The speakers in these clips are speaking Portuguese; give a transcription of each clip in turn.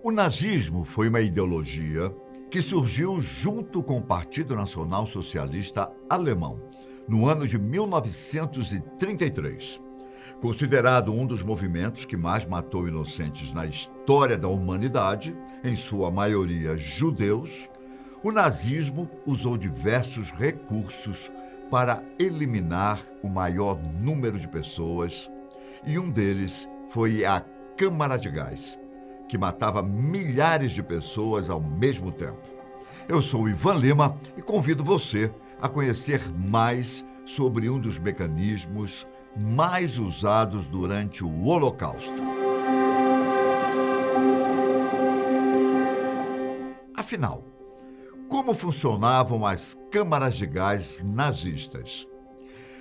O nazismo foi uma ideologia que surgiu junto com o Partido Nacional Socialista Alemão, no ano de 1933. Considerado um dos movimentos que mais matou inocentes na história da humanidade, em sua maioria judeus, o nazismo usou diversos recursos para eliminar o maior número de pessoas, e um deles foi a câmara de gás, que matava milhares de pessoas ao mesmo tempo. Eu sou o Ivan Lima e convido você a conhecer mais sobre um dos mecanismos mais usados durante o Holocausto. Afinal, como funcionavam as câmaras de gás nazistas?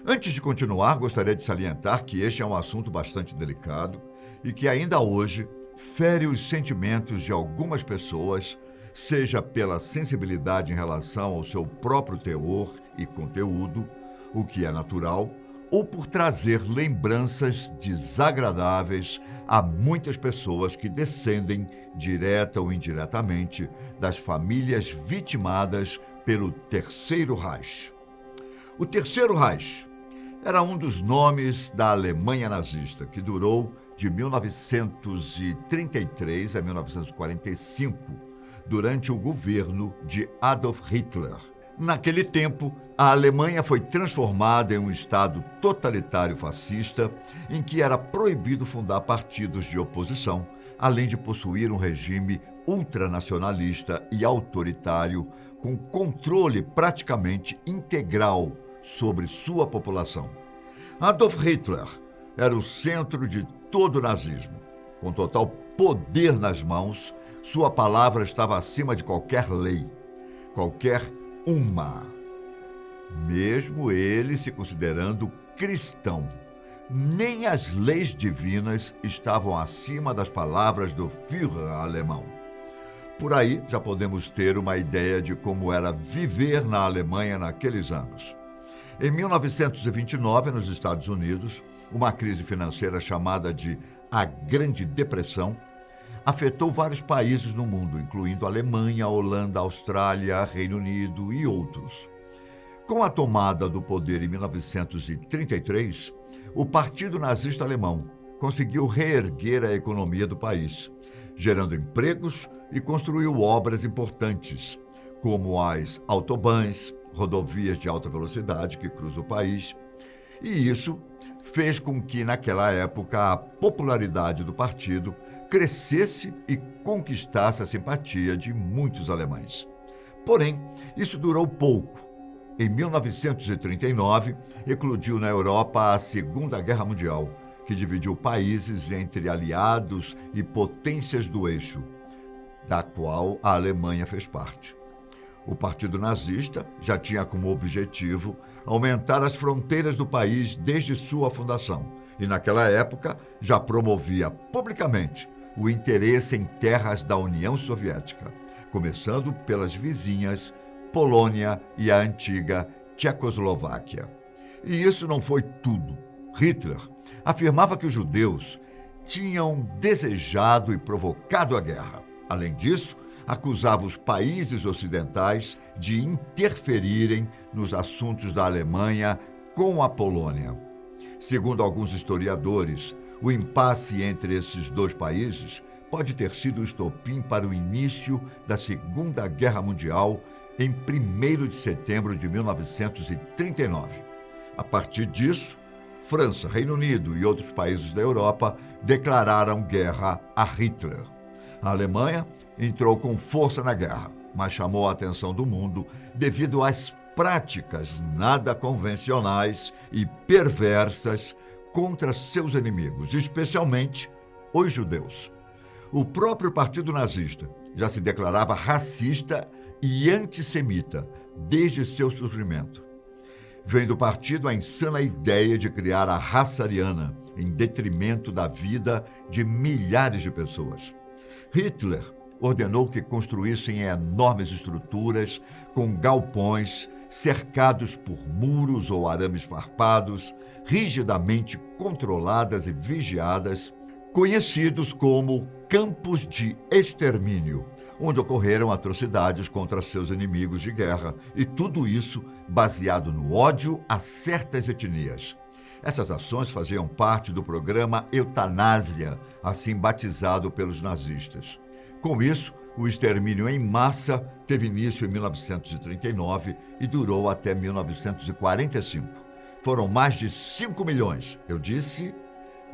Antes de continuar, gostaria de salientar que este é um assunto bastante delicado e que ainda hoje fere os sentimentos de algumas pessoas, seja pela sensibilidade em relação ao seu próprio teor e conteúdo, o que é natural, ou por trazer lembranças desagradáveis a muitas pessoas que descendem, direta ou indiretamente, das famílias vitimadas pelo Terceiro Reich. O Terceiro Reich era um dos nomes da Alemanha nazista, que durou de 1933 a 1945, durante o governo de Adolf Hitler. Naquele tempo, a Alemanha foi transformada em um estado totalitário fascista, em que era proibido fundar partidos de oposição, além de possuir um regime ultranacionalista e autoritário, com controle praticamente integral sobre sua população. Adolf Hitler era o centro de todo o nazismo. Com total poder nas mãos, sua palavra estava acima de qualquer lei, qualquer uma. Mesmo ele se considerando cristão, nem as leis divinas estavam acima das palavras do Führer alemão. Por aí já podemos ter uma ideia de como era viver na Alemanha naqueles anos. Em 1929, nos Estados Unidos, uma crise financeira chamada de a Grande Depressão afetou vários países no mundo, incluindo Alemanha, Holanda, Austrália, Reino Unido e outros. Com a tomada do poder em 1933, o Partido Nazista Alemão conseguiu reerguer a economia do país, gerando empregos e construiu obras importantes, como as autobahns, rodovias de alta velocidade que cruzam o país, e isso fez com que, naquela época, a popularidade do partido crescesse e conquistasse a simpatia de muitos alemães. Porém, isso durou pouco. Em 1939, eclodiu na Europa a Segunda Guerra Mundial, que dividiu países entre aliados e potências do eixo, da qual a Alemanha fez parte. O Partido Nazista já tinha como objetivo aumentar as fronteiras do país desde sua fundação e, naquela época, já promovia publicamente o interesse em terras da União Soviética, começando pelas vizinhas Polônia e a antiga Tchecoslováquia. E isso não foi tudo. Hitler afirmava que os judeus tinham desejado e provocado a guerra. Além disso, acusava os países ocidentais de interferirem nos assuntos da Alemanha com a Polônia. Segundo alguns historiadores, o impasse entre esses dois países pode ter sido o estopim para o início da Segunda Guerra Mundial em 1º de setembro de 1939. A partir disso, França, Reino Unido e outros países da Europa declararam guerra a Hitler. A Alemanha entrou com força na guerra, mas chamou a atenção do mundo devido às práticas nada convencionais e perversas contra seus inimigos, especialmente os judeus. O próprio Partido Nazista já se declarava racista e antissemita desde seu surgimento. Vem do partido a insana ideia de criar a raça ariana em detrimento da vida de milhares de pessoas. Hitler ordenou que construíssem enormes estruturas com galpões cercados por muros ou arames farpados, rigidamente controladas e vigiadas, conhecidos como campos de extermínio, onde ocorreram atrocidades contra seus inimigos de guerra, e tudo isso baseado no ódio a certas etnias. Essas ações faziam parte do programa Eutanásia, assim batizado pelos nazistas. Com isso, o extermínio em massa teve início em 1939 e durou até 1945. Foram mais de 5 milhões,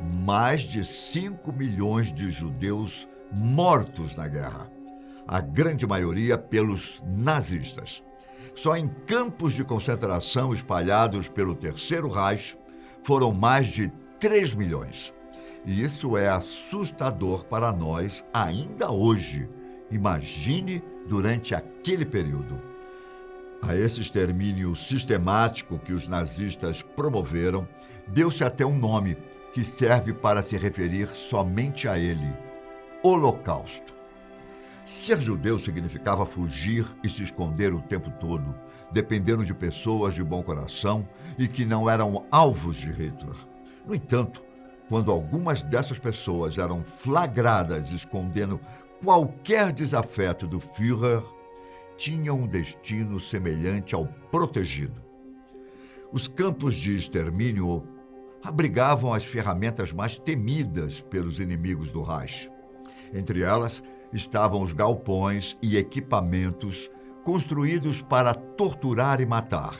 mais de 5 milhões de judeus mortos na guerra, a grande maioria pelos nazistas. Só em campos de concentração espalhados pelo Terceiro Reich foram mais de 3 milhões. E isso é assustador para nós ainda hoje. Imagine durante aquele período. A esse extermínio sistemático que os nazistas promoveram, deu-se até um nome que serve para se referir somente a ele: Holocausto. Ser judeu significava fugir e se esconder o tempo todo, dependendo de pessoas de bom coração e que não eram alvos de Hitler. No entanto, quando algumas dessas pessoas eram flagradas escondendo qualquer desafeto do Führer, tinham um destino semelhante ao protegido. Os campos de extermínio abrigavam as ferramentas mais temidas pelos inimigos do Reich. Entre elas estavam os galpões e equipamentos construídos para torturar e matar,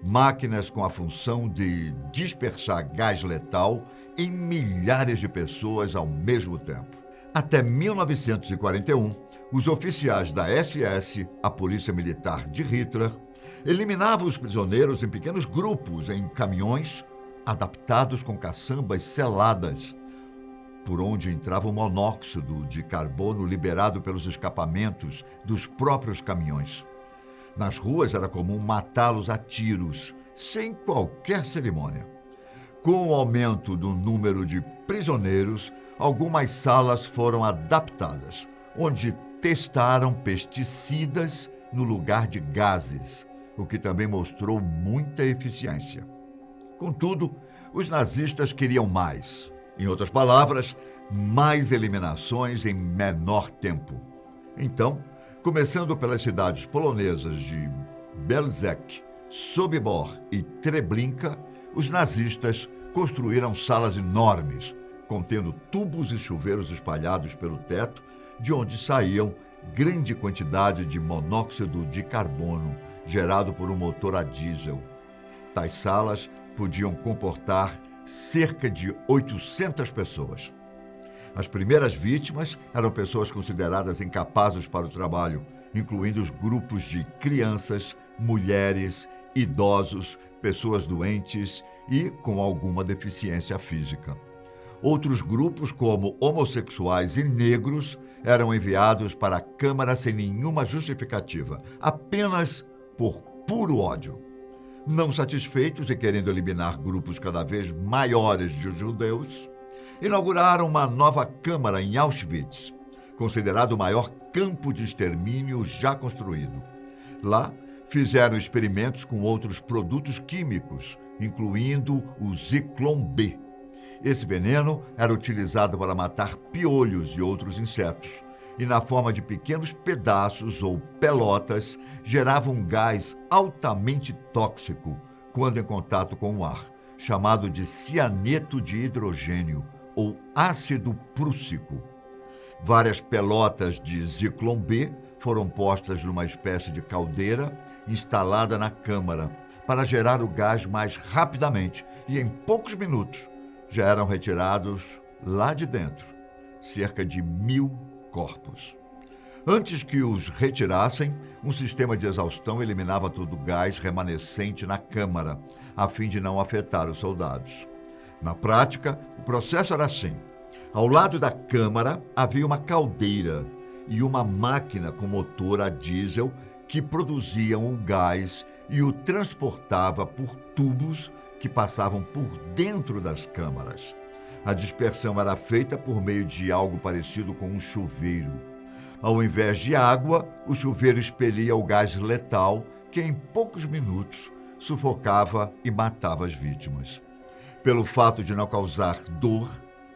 máquinas com a função de dispersar gás letal em milhares de pessoas ao mesmo tempo. Até 1941, os oficiais da SS, a Polícia Militar de Hitler, eliminavam os prisioneiros em pequenos grupos em caminhões adaptados com caçambas seladas, por onde entrava o monóxido de carbono liberado pelos escapamentos dos próprios caminhões. Nas ruas era comum matá-los a tiros, sem qualquer cerimônia. Com o aumento do número de prisioneiros, algumas salas foram adaptadas, onde testaram pesticidas no lugar de gases, o que também mostrou muita eficiência. Contudo, os nazistas queriam mais. Em outras palavras, mais eliminações em menor tempo. Então, começando pelas cidades polonesas de Belzec, Sobibor e Treblinka, os nazistas construíram salas enormes, contendo tubos e chuveiros espalhados pelo teto, de onde saíam grande quantidade de monóxido de carbono gerado por um motor a diesel. Tais salas podiam comportar cerca de 800 pessoas. As primeiras vítimas eram pessoas consideradas incapazes para o trabalho, incluindo os grupos de crianças, mulheres, idosos, pessoas doentes e com alguma deficiência física. Outros grupos, como homossexuais e negros, eram enviados para a Câmara sem nenhuma justificativa, apenas por puro ódio. Não satisfeitos e querendo eliminar grupos cada vez maiores de judeus, inauguraram uma nova Câmara em Auschwitz, considerado o maior campo de extermínio já construído. Lá, fizeram experimentos com outros produtos químicos, incluindo o Zyklon B. Esse veneno era utilizado para matar piolhos e outros insetos, e na forma de pequenos pedaços ou pelotas, gerava um gás altamente tóxico quando em contato com o ar, chamado de cianeto de hidrogênio ou ácido prússico. Várias pelotas de Zyklon B foram postas numa espécie de caldeira instalada na câmara para gerar o gás mais rapidamente e em poucos minutos já eram retirados lá de dentro cerca de 1.000 corpos. Antes que os retirassem, um sistema de exaustão eliminava todo o gás remanescente na câmara, a fim de não afetar os soldados. Na prática, o processo era assim. Ao lado da câmara havia uma caldeira e uma máquina com motor a diesel que produziam o gás e o transportava por tubos que passavam por dentro das câmaras. A dispersão era feita por meio de algo parecido com um chuveiro. Ao invés de água, o chuveiro expelia o gás letal que, em poucos minutos, sufocava e matava as vítimas. Pelo fato de não causar dor,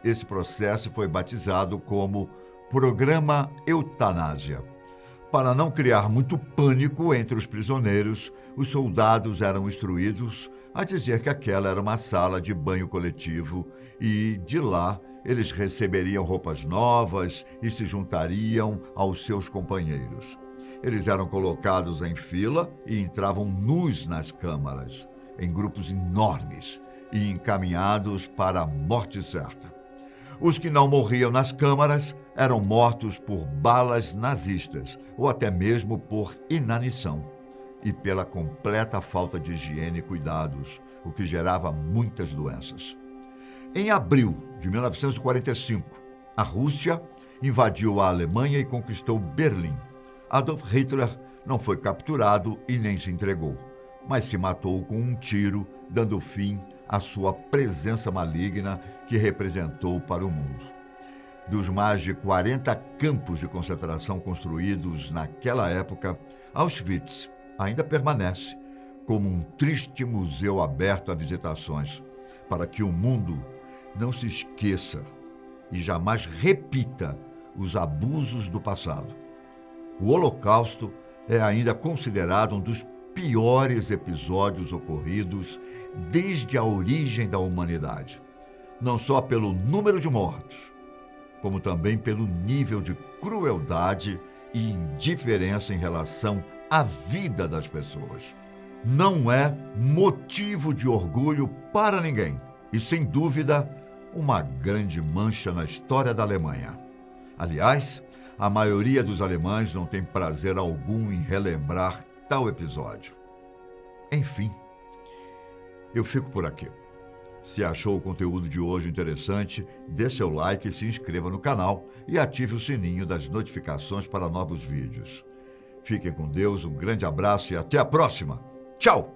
Esse processo foi batizado como Programa Eutanásia. Para não criar muito pânico entre os prisioneiros, os soldados eram instruídos a dizer que aquela era uma sala de banho coletivo e, de lá, eles receberiam roupas novas e se juntariam aos seus companheiros. Eles eram colocados em fila e entravam nus nas câmaras, em grupos enormes, e encaminhados para a morte certa. Os que não morriam nas câmaras eram mortos por balas nazistas ou até mesmo por inanição e pela completa falta de higiene e cuidados, o que gerava muitas doenças. Em abril de 1945, a Rússia invadiu a Alemanha e conquistou Berlim. Adolf Hitler não foi capturado e nem se entregou, mas se matou com um tiro, dando fim à sua presença maligna que representou para o mundo. Dos mais de 40 campos de concentração construídos naquela época, Auschwitz ainda permanece como um triste museu aberto a visitações, para que o mundo não se esqueça e jamais repita os abusos do passado. O Holocausto é ainda considerado um dos piores episódios ocorridos desde a origem da humanidade, não só pelo número de mortos, como também pelo nível de crueldade e indiferença em relação à vida das pessoas. Não é motivo de orgulho para ninguém e, sem dúvida, uma grande mancha na história da Alemanha. Aliás, a maioria dos alemães não tem prazer algum em relembrar tal episódio. Enfim, eu fico por aqui. Se achou o conteúdo de hoje interessante, dê seu like e se inscreva no canal e ative o sininho das notificações para novos vídeos. Fiquem com Deus, um grande abraço e até a próxima. Tchau!